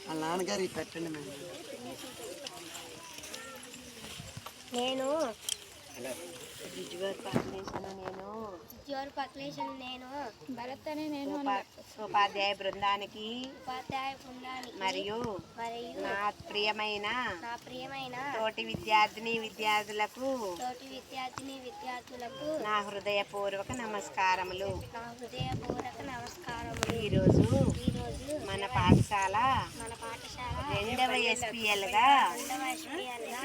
వాళ్ళ నాన్నగారికి పెట్టండి మేడం. నేను భరత్ అనే నేను ఉపాధ్యాయ బృందానికి మరియు నా ప్రియమైన తోటి విద్యార్థిని విద్యార్థులకు నా హృదయపూర్వక నమస్కారములు. ఈరోజు మన పాఠశాల 2వ SPL గా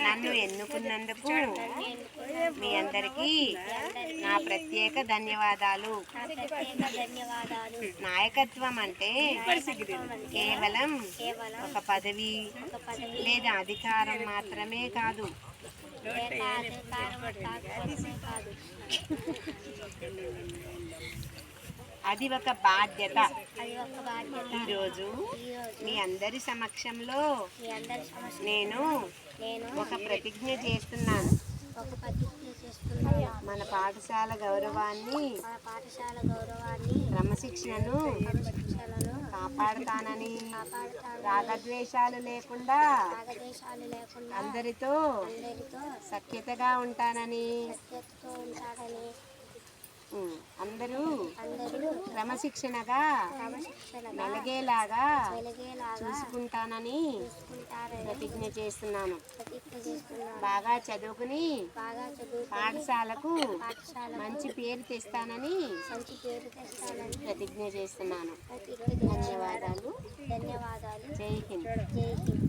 నన్ను ఎన్నుకున్నందుకు మీ అందరికీ నా ప్రత్యేక ధన్యవాదాలు. నాయకత్వం అంటే కేవలం ఒక పదవి లేదా అధికారం మాత్రమే కాదు. అది ఒక బాధ్యత. ఈరోజు మీ అందరి సమక్షంలో నేను ఒక ప్రతిజ్ఞ చేస్తున్నాను. మన పాఠశాల గౌరవాన్ని క్రమశిక్షణను కాపాడుతానని, రాగద్వేషాలు లేకుండా అందరితో సఖ్యతగా ఉంటానని, అందరూ క్రమశిక్షణగా మెలిగేలాగా చూసుకుంటానని ప్రతిజ్ఞ చేస్తున్నాను. బాగా చదువుకుని పాఠశాలకు మంచి పేరు తెస్తానని ప్రతిజ్ఞ చేస్తున్నాను. ధన్యవాదాలు. జై హింద్.